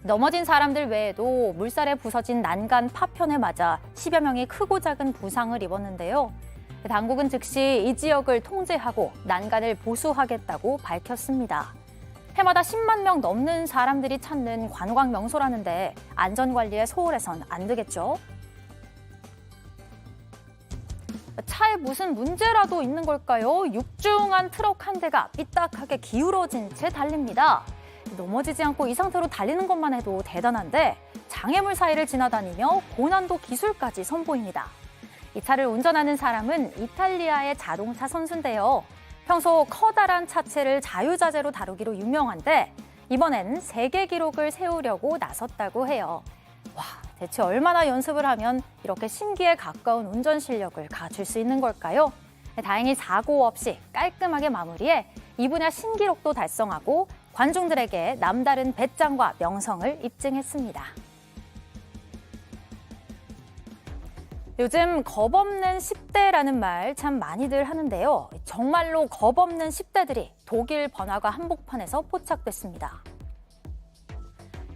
넘어진 사람들 외에도 물살에 부서진 난간 파편에 맞아 10여 명이 크고 작은 부상을 입었는데요. 당국은 즉시 이 지역을 통제하고 난간을 보수하겠다고 밝혔습니다. 해마다 10만 명 넘는 사람들이 찾는 관광 명소라는데 안전관리에 소홀해선 안 되겠죠? 차에 무슨 문제라도 있는 걸까요? 육중한 트럭 한 대가 삐딱하게 기울어진 채 달립니다. 넘어지지 않고 이 상태로 달리는 것만 해도 대단한데 장애물 사이를 지나다니며 고난도 기술까지 선보입니다. 이 차를 운전하는 사람은 이탈리아의 자동차 선수인데요. 평소 커다란 차체를 자유자재로 다루기로 유명한데 이번엔 세계 기록을 세우려고 나섰다고 해요. 와, 대체 얼마나 연습을 하면 이렇게 신기에 가까운 운전 실력을 갖출 수 있는 걸까요? 다행히 사고 없이 깔끔하게 마무리해 이 분야 신기록도 달성하고 관중들에게 남다른 배짱과 명성을 입증했습니다. 요즘 겁없는 10대라는 말 참 많이들 하는데요. 정말로 겁없는 10대들이 독일 번화가 한복판에서 포착됐습니다.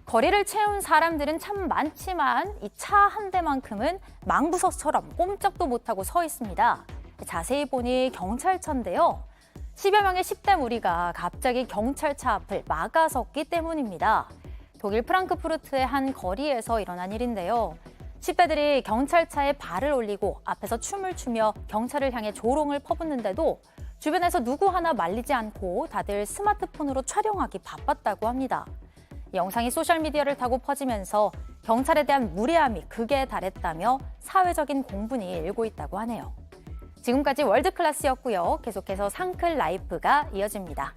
거리를 채운 사람들은 참 많지만 이 차 한 대만큼은 망부서처럼 꼼짝도 못하고 서 있습니다. 자세히 보니 경찰차인데요. 10여 명의 10대 무리가 갑자기 경찰차 앞을 막아섰기 때문입니다. 독일 프랑크푸르트의 한 거리에서 일어난 일인데요. 10대들이 경찰차에 발을 올리고 앞에서 춤을 추며 경찰을 향해 조롱을 퍼붓는데도 주변에서 누구 하나 말리지 않고 다들 스마트폰으로 촬영하기 바빴다고 합니다. 영상이 소셜미디어를 타고 퍼지면서 경찰에 대한 무례함이 극에 달했다며 사회적인 공분이 일고 있다고 하네요. 지금까지 월드클래스였고요. 계속해서 상클 라이프가 이어집니다.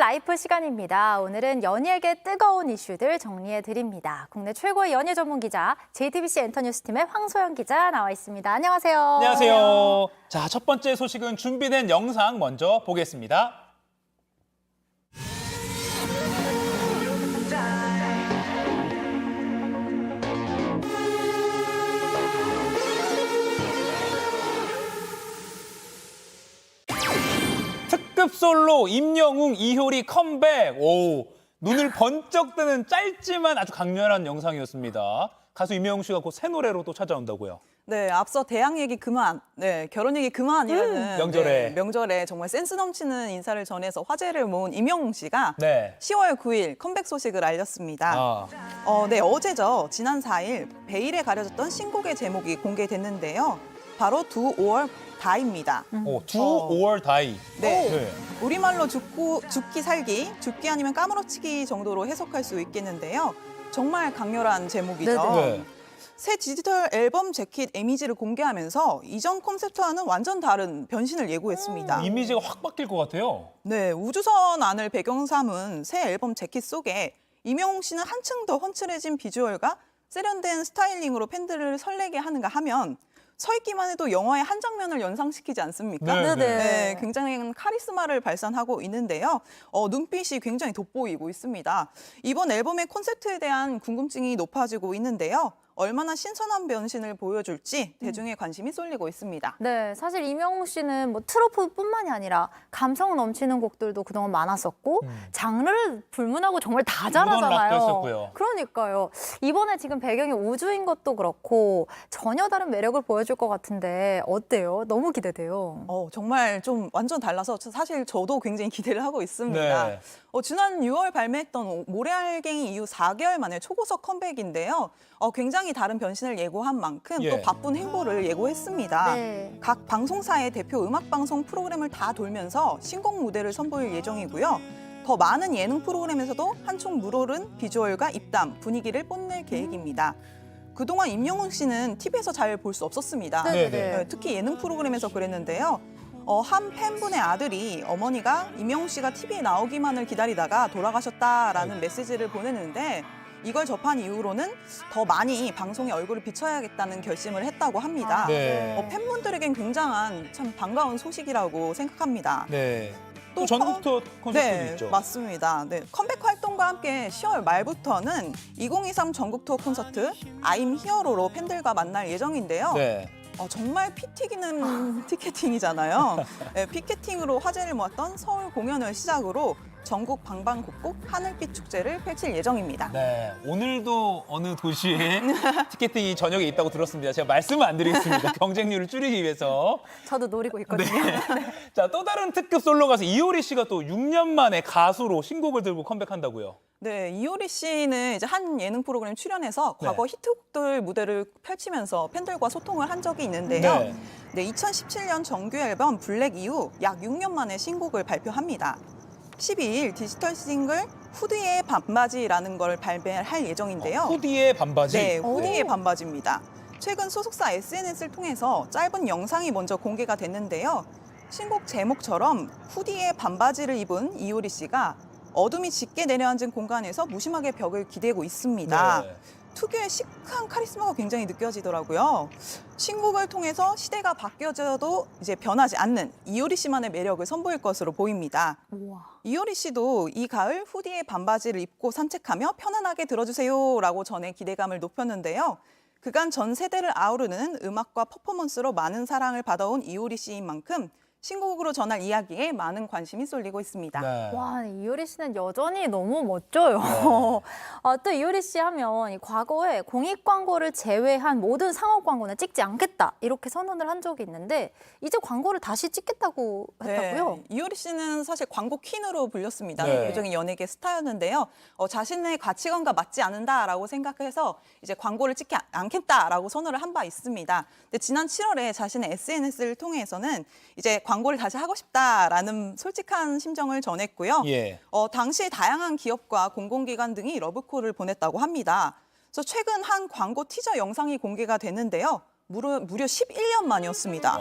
라이프 시간입니다. 오늘은 연예계 뜨거운 이슈들 정리해 드립니다. 국내 최고의 연예 전문 기자 JTBC 엔터뉴스팀의 황소영 기자 나와 있습니다. 안녕하세요.
안녕하세요. 자, 첫 번째 소식은 준비된 영상 먼저 보겠습니다. 특급 솔로 임영웅, 이효리 컴백. 오, 눈을 번쩍 뜨는 짧지만 아주 강렬한 영상이었습니다. 가수 임영웅 씨가 곧 새 노래로 또 찾아온다고요.
네, 앞서 대학 얘기 그만, 결혼 얘기 그만이라는 명절에 정말 센스 넘치는 인사를 전해서 화제를 모은 임영웅 씨가
네.
10월 9일 컴백 소식을 알렸습니다. 어제죠. 지난 4일 베일에 가려졌던 신곡의 제목이 공개됐는데요. 바로 두 5월 다입니다.
두 5월 다이.
네. 우리말로 죽기 살기, 죽기 아니면 까무러치기 정도로 해석할 수 있겠는데요. 정말 강렬한 제목이죠.
네.
새 디지털 앨범 재킷 이미지를 공개하면서 이전 콘셉트와는 완전 다른 변신을 예고했습니다.
이미지가 확 바뀔 것 같아요.
네, 우주선 안을 배경 삼은 새 앨범 재킷 속에 임영웅 씨는 한층 더 훤칠해진 비주얼과 세련된 스타일링으로 팬들을 설레게 하는가 하면 서 있기만 해도 영화의 한 장면을 연상시키지 않습니까?
네네.
굉장히 카리스마를 발산하고 있는데요. 눈빛이 굉장히 돋보이고 있습니다. 이번 앨범의 콘셉트에 대한 궁금증이 높아지고 있는데요. 얼마나 신선한 변신을 보여줄지 대중의 관심이 쏠리고 있습니다.
네, 사실 임영웅 씨는 뭐 트로트뿐만이 아니라 감성 넘치는 곡들도 그동안 많았었고 장르를 불문하고 정말 다
락도
잘하잖아요.
했었고요.
그러니까요. 이번에 지금 배경이 우주인 것도 그렇고 전혀 다른 매력을 보여줄 것 같은데 어때요? 너무 기대돼요.
정말 좀 완전 달라서 사실 저도 굉장히 기대를 하고 있습니다.
네.
지난 6월 발매했던 모래알갱이 이후 4개월 만에 초고속 컴백인데요. 굉장히 다른 변신을 예고한 만큼 또 바쁜 행보를 예고했습니다.
네.
각 방송사의 대표 음악방송 프로그램을 다 돌면서 신곡 무대를 선보일 예정이고요. 더 많은 예능 프로그램에서도 한층 물오른 비주얼과 입담, 분위기를 뽐낼 계획입니다. 그동안 임영웅 씨는 TV에서 잘 볼 수 없었습니다.
네네.
특히 예능 프로그램에서 그랬는데요. 한 팬분의 아들이 어머니가 임영웅 씨가 TV에 나오기만을 기다리다가 돌아가셨다라는 메시지를 보냈는데 이걸 접한 이후로는 더 많이 방송에 얼굴을 비춰야겠다는 결심을 했다고 합니다.
네.
팬분들에겐 굉장한 참 반가운 소식이라고 생각합니다.
네. 또
또
전국 투어 콘서트도
네,
있죠.
맞습니다. 네, 컴백 활동과 함께 10월 말부터는 2023 전국 투어 콘서트 I'm 히어로로 팬들과 만날 예정인데요.
네.
정말 피 튀기는 티켓팅이잖아요. 네, 피켓팅으로 화제를 모았던 서울 공연을 시작으로 전국 방방곡곡 하늘빛 축제를 펼칠 예정입니다.
네, 오늘도 어느 도시에 티켓팅이 저녁에 있다고 들었습니다. 제가 말씀은 안 드리겠습니다. 경쟁률을 줄이기 위해서.
저도 노리고 있거든요.
자, 또 다른 특급 솔로 가수 이효리 씨가 또 6년 만에 가수로 신곡을 들고 컴백한다고요.
네, 이효리 씨는 이제 한 예능 프로그램 출연해서 과거 히트곡들 무대를 펼치면서 팬들과 소통을 한 적이 있는데요. 네, 2017년 정규 앨범 블랙 이후 약 6년 만에 신곡을 발표합니다. 12일 디지털 싱글 후디의 반바지라는 걸 발매할 예정인데요.
후디의 반바지?
네, 후디의 반바지입니다. 최근 소속사 SNS를 통해서 짧은 영상이 먼저 공개가 됐는데요. 신곡 제목처럼 후디의 반바지를 입은 이효리 씨가 어둠이 짙게 내려앉은 공간에서 무심하게 벽을 기대고 있습니다.
네.
특유의 시크한 카리스마가 굉장히 느껴지더라고요. 신곡을 통해서 시대가 바뀌어져도 이제 변하지 않는 이효리 씨만의 매력을 선보일 것으로 보입니다.
우와.
이효리 씨도 이 가을 후디의 반바지를 입고 산책하며 편안하게 들어주세요라고 전해 기대감을 높였는데요. 그간 전 세대를 아우르는 음악과 퍼포먼스로 많은 사랑을 받아온 이효리 씨인 만큼 신곡으로 전할 이야기에 많은 관심이 쏠리고 있습니다.
네.
와, 이효리 씨는 여전히 너무 멋져요. 또 이효리 씨 하면 이 과거에 공익 광고를 제외한 모든 상업 광고는 찍지 않겠다 이렇게 선언을 한 적이 있는데 이제 광고를 다시 찍겠다고 했다고요?
네, 이효리 씨는 사실 광고 퀸으로 불렸습니다.
네.
요정의 연예계 스타였는데요. 자신의 가치관과 맞지 않는다라고 생각해서 이제 광고를 찍지 않겠다라고 선언을 한 바 있습니다. 근데 지난 7월에 자신의 SNS를 통해서는 이제 광고를 다시 하고 싶다라는 솔직한 심정을 전했고요. 당시 다양한 기업과 공공기관 등이 러브콜을 보냈다고 합니다. 그래서 최근 한 광고 티저 영상이 공개가 됐는데요. 무려 11년 만이었습니다.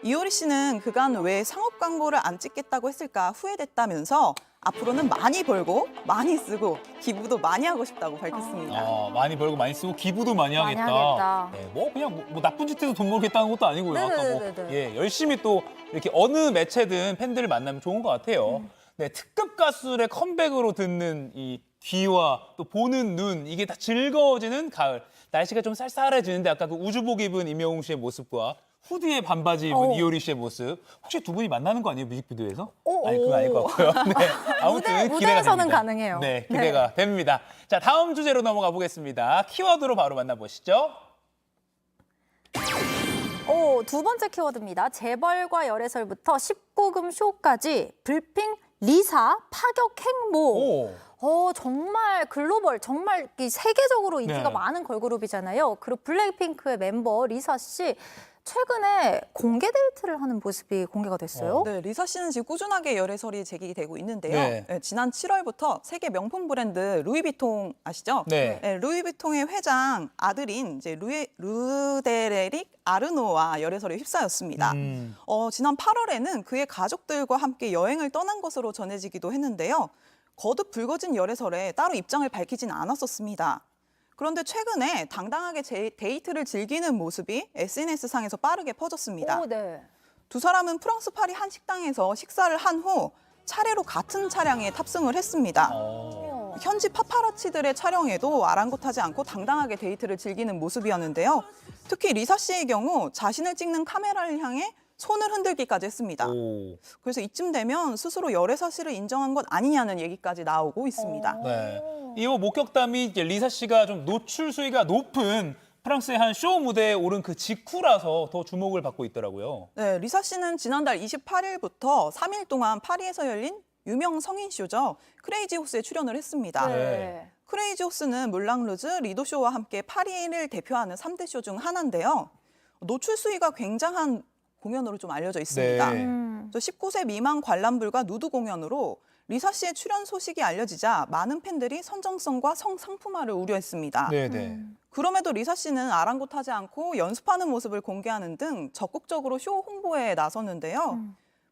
이효리 씨는 그간 왜 상업 광고를 안 찍겠다고 했을까 후회됐다면서 앞으로는 많이 벌고 많이 쓰고 기부도 많이 하고 싶다고 밝혔습니다.
많이 벌고 많이 쓰고 기부도 많이
많이
하겠다.
하겠다.
네, 뭐 그냥 뭐 나쁜 짓해서 돈 벌겠다는 것도 아니고요. 아까 뭐
네네네네.
예, 열심히 또 이렇게 어느 매체든 팬들을 만나면 좋은 것 같아요. 네, 특급 가수의 컴백으로 듣는 이 귀와 또 보는 눈 이게 다 즐거워지는 가을. 날씨가 좀 쌀쌀해지는데 아까 그 우주복 입은 임영웅 씨의 모습과 후디에 반바지 입은 이효리 씨의 모습 혹시 두 분이 만나는 거 아니에요 뮤직비디오에서? 아니 그건 아닐 것 같고요. 네, 아무튼 기대가
무대에서는
됩니다.
가능해요.
네, 기대가 됩니다. 자, 다음 주제로 넘어가 보겠습니다. 키워드로 바로 만나보시죠.
두 번째 키워드입니다. 재벌과 열애설부터 19금 쇼까지 블핑 리사 파격 행보. 정말 글로벌, 정말 이 세계적으로 인기가
네.
많은 걸그룹이잖아요. 그리고 블랙핑크의 mem버 리사 씨 최근에 공개 데이트를 하는 모습이 공개가 됐어요.
네, 리사 씨는 지금 꾸준하게 열애설이 제기되고 있는데요.
네.
네, 지난 7월부터 세계 명품 브랜드 루이비통 아시죠?
네.
루이비통의 회장 아들인 이제 루데레릭 아르노와 열애설에 휩싸였습니다. 지난 8월에는 그의 가족들과 함께 여행을 떠난 것으로 전해지기도 했는데요. 거듭 불거진 열애설에 따로 입장을 밝히진 않았었습니다. 그런데 최근에 당당하게 데이트를 즐기는 모습이 SNS상에서 빠르게 퍼졌습니다.
네.
두 사람은 프랑스 파리 한 식당에서 식사를 한 후 차례로 같은 차량에 탑승을 했습니다. 현지 파파라치들의 촬영에도 아랑곳하지 않고 당당하게 데이트를 즐기는 모습이었는데요. 특히 리사 씨의 경우 자신을 찍는 카메라를 향해 손을 흔들기까지 했습니다. 그래서 이쯤 되면 스스로 열애 사실을 인정한 것 아니냐는 얘기까지 나오고 있습니다.
네. 이 목격담이 이제 리사 씨가 좀 노출 수위가 높은 프랑스의 한 쇼 무대에 오른 그 직후라서 더 주목을 받고 있더라고요.
네, 리사 씨는 지난달 28일부터 3일 동안 파리에서 열린 유명 성인 쇼죠. 크레이지 호스에 출연을 했습니다.
네.
크레이지 호스는 물랑루즈, 리도쇼와 함께 파리를 대표하는 3대 쇼 중 하나인데요. 노출 수위가 굉장한 공연으로 좀 알려져 있습니다.
네.
19세 미만 관람불가 누드 공연으로 리사 씨의 출연 소식이 알려지자 많은 팬들이 선정성과 성상품화를 우려했습니다.
네네.
그럼에도 리사 씨는 아랑곳하지 않고 연습하는 모습을 공개하는 등 적극적으로 쇼 홍보에 나섰는데요.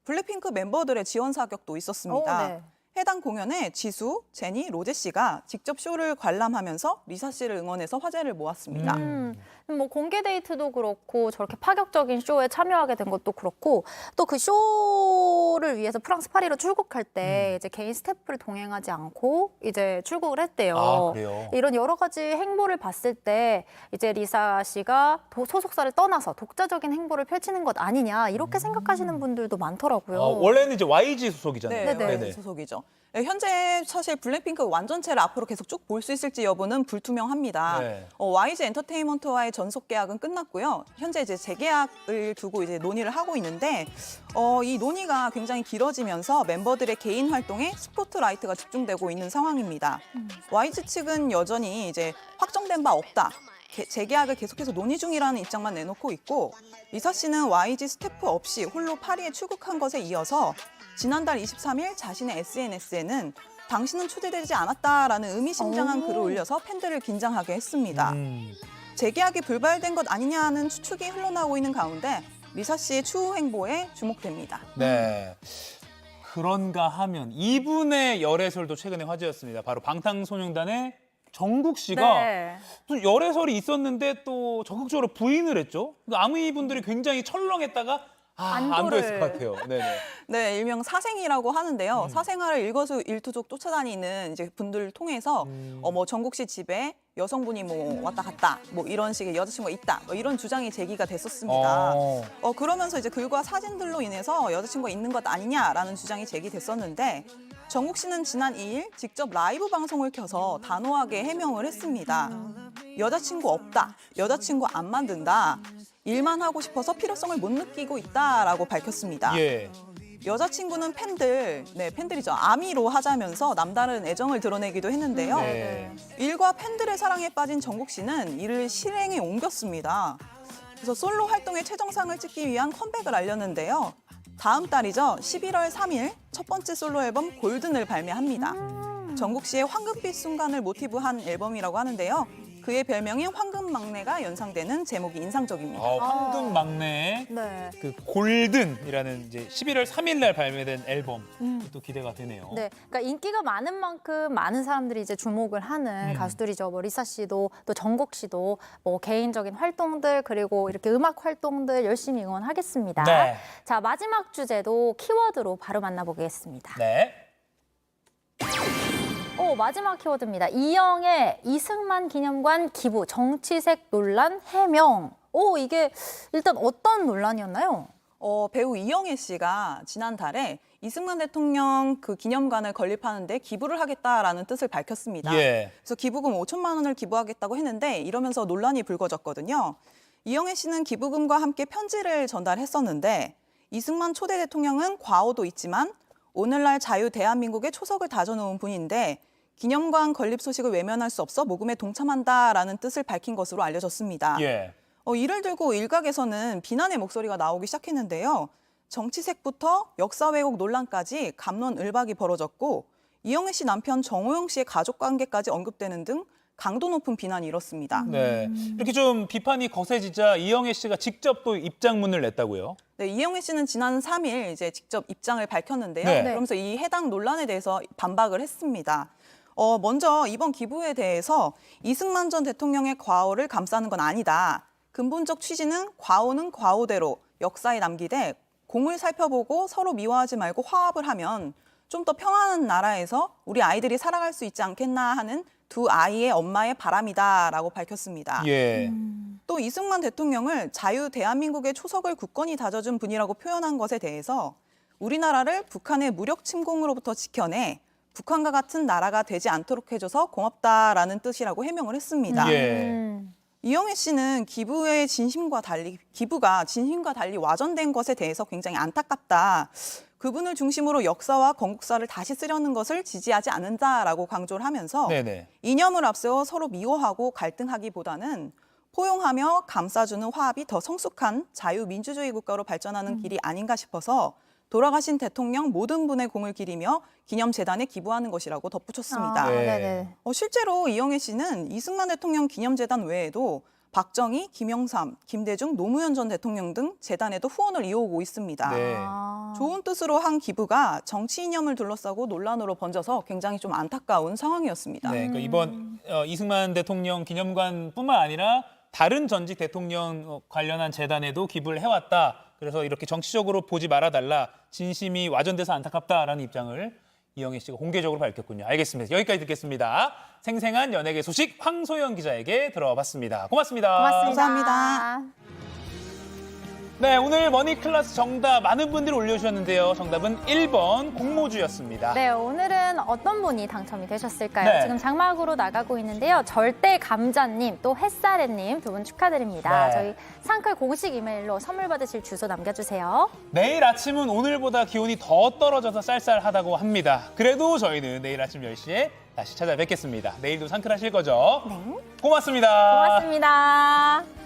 블랙핑크 멤버들의 지원 사격도 있었습니다.
네.
해당 공연에 지수, 제니, 로제 씨가 직접 쇼를 관람하면서 리사 씨를 응원해서 화제를 모았습니다.
뭐 공개 데이트도 그렇고 저렇게 파격적인 쇼에 참여하게 된 것도 그렇고 또 그 쇼를 위해서 프랑스 파리로 출국할 때 이제 개인 스태프를 동행하지 않고 이제 출국을 했대요.
아, 그래요?
이런 여러 가지 행보를 봤을 때 이제 리사 씨가 소속사를 떠나서 독자적인 행보를 펼치는 것 아니냐 이렇게 생각하시는 분들도 많더라고요.
원래는 이제 YG 소속이잖아요.
네,
네네.
소속이죠. 네, 현재 사실 블랙핑크 완전체를 앞으로 계속 쭉 볼 수 있을지 여부는 불투명합니다.
네.
YG 엔터테인먼트와의 전속 계약은 끝났고요. 현재 이제 재계약을 두고 이제 논의를 하고 있는데 이 논의가 굉장히 길어지면서 멤버들의 개인 활동에 스포트라이트가 집중되고 있는 상황입니다. YG 측은 여전히 이제 확정된 바 없다. 재계약을 계속해서 논의 중이라는 입장만 내놓고 있고 리사 씨는 YG 스태프 없이 홀로 파리에 출국한 것에 이어서 지난달 23일 자신의 SNS에는 당신은 초대되지 않았다라는 의미심장한 글을 올려서 팬들을 긴장하게 했습니다. 재계약이 불발된 것 아니냐는 추측이 흘러나오고 있는 가운데 리사 씨의 추후 행보에 주목됩니다.
네. 그런가 하면 이분의 열애설도 최근에 화제였습니다. 바로 방탄소년단의 정국 씨가
네.
또 열애설이 있었는데 또 적극적으로 부인을 했죠. 아미 분들이 굉장히 철렁했다가 안도했을 것 같아요. 네네.
네, 일명 사생이라고 하는데요. 사생활을 일거수일투족 쫓아다니는 이제 분들을 통해서 뭐 정국 씨 집에 여성분이 뭐 왔다 갔다 뭐 이런 식의 여자친구가 있다 뭐 이런 주장이 제기가 됐었습니다. 그러면서 이제 글과 사진들로 인해서 여자친구가 있는 것 아니냐라는 주장이 제기됐었는데 정국 씨는 지난 2일 직접 라이브 방송을 켜서 단호하게 해명을 했습니다. 여자친구 없다, 여자친구 안 만든다, 일만 하고 싶어서 필요성을 못 느끼고 있다라고 밝혔습니다.
예.
여자친구는 팬들이죠. 아미로 하자면서 남다른 애정을 드러내기도 했는데요.
네.
일과 팬들의 사랑에 빠진 정국 씨는 이를 실행에 옮겼습니다. 그래서 솔로 활동의 최정상을 찍기 위한 컴백을 알렸는데요. 다음 달이죠. 11월 3일 첫 번째 솔로 앨범 골든을 발매합니다. 정국 씨의 황금빛 순간을 모티브한 앨범이라고 하는데요. 그의 별명인 황금막내가 연상되는 제목이 인상적입니다.
황금 막내
네.
그 골든이라는 이제 11월 3일 날 발매된 앨범 또 기대가 되네요.
네, 그러니까 인기가 많은 만큼 많은 사람들이 이제 주목을 하는 가수들이죠. 뭐 리사 씨도 또 정국 씨도 뭐 개인적인 활동들 그리고 이렇게 음악 활동들 열심히 응원하겠습니다.
네.
자, 마지막 주제도 키워드로 바로 만나보겠습니다.
네.
마지막 키워드입니다. 이영애 이승만 기념관 기부 정치색 논란 해명. 이게 일단 어떤 논란이었나요?
배우 이영애 씨가 지난달에 이승만 대통령 그 기념관을 건립하는데 기부를 하겠다라는 뜻을 밝혔습니다.
예.
그래서 기부금 5천만 원을 기부하겠다고 했는데 이러면서 논란이 불거졌거든요. 이영애 씨는 기부금과 함께 편지를 전달했었는데 이승만 초대 대통령은 과오도 있지만 오늘날 자유 대한민국의 초석을 다져놓은 분인데 기념관 건립 소식을 외면할 수 없어 모금에 동참한다라는 뜻을 밝힌 것으로 알려졌습니다.
예.
이를 들고 일각에서는 비난의 목소리가 나오기 시작했는데요. 정치색부터 역사 왜곡 논란까지 갑론을박이 벌어졌고 이영애 씨 남편 정호영 씨의 가족 관계까지 언급되는 등 강도 높은 비난이 일었습니다.
네. 이렇게 좀 비판이 거세지자 이영애 씨가 직접 또 입장문을 냈다고요?
네, 이영애 씨는 지난 3일 이제 직접 입장을 밝혔는데요.
네.
그러면서 이 해당 논란에 대해서 반박을 했습니다. 먼저 이번 기부에 대해서 이승만 전 대통령의 과오를 감싸는 건 아니다. 근본적 취지는 과오는 과오대로 역사에 남기되 공을 살펴보고 서로 미워하지 말고 화합을 하면 좀 더 평안한 나라에서 우리 아이들이 살아갈 수 있지 않겠나 하는 두 아이의 엄마의 바람이다라고 밝혔습니다.
예.
또 이승만 대통령을 자유 대한민국의 초석을 굳건히 다져준 분이라고 표현한 것에 대해서 우리나라를 북한의 무력 침공으로부터 지켜내 북한과 같은 나라가 되지 않도록 해줘서 고맙다라는 뜻이라고 해명을 했습니다.
예.
이영애 씨는 기부가 진심과 달리 와전된 것에 대해서 굉장히 안타깝다. 그분을 중심으로 역사와 건국사를 다시 쓰려는 것을 지지하지 않는다라고 강조를 하면서
네네.
이념을 앞세워 서로 미워하고 갈등하기보다는 포용하며 감싸주는 화합이 더 성숙한 자유민주주의 국가로 발전하는 길이 아닌가 싶어서 돌아가신 대통령 모든 분의 공을 기리며 기념재단에 기부하는 것이라고 덧붙였습니다.
네.
네네.
실제로 이영애 씨는 이승만 대통령 기념재단 외에도 박정희, 김영삼, 김대중, 노무현 전 대통령 등 재단에도 후원을 이어오고 있습니다.
네.
좋은 뜻으로 한 기부가 정치 이념을 둘러싸고 논란으로 번져서 굉장히 좀 안타까운 상황이었습니다.
네, 그러니까 이번 이승만 대통령 기념관뿐만 아니라 다른 전직 대통령 관련한 재단에도 기부를 해왔다. 그래서 이렇게 정치적으로 보지 말아달라. 진심이 와전돼서 안타깝다라는 입장을 이영애 씨가 공개적으로 밝혔군요. 알겠습니다. 여기까지 듣겠습니다. 생생한 연예계 소식 황소영 기자에게 들어봤습니다. 고맙습니다.
고맙습니다.
감사합니다.
네, 오늘 머니클래스 정답 많은 분들이 올려주셨는데요. 정답은 1번 공모주였습니다.
네, 오늘은 어떤 분이 당첨이 되셨을까요?
네.
지금 장막으로 나가고 있는데요. 절대 감자님, 또 햇사래님 두 분 축하드립니다.
네.
저희 상클 공식 이메일로 선물 받으실 주소 남겨주세요.
내일 아침은 오늘보다 기온이 더 떨어져서 쌀쌀하다고 합니다. 그래도 저희는 내일 아침 10시에 다시 찾아뵙겠습니다. 내일도 상클 하실 거죠? 네. 고맙습니다.
고맙습니다.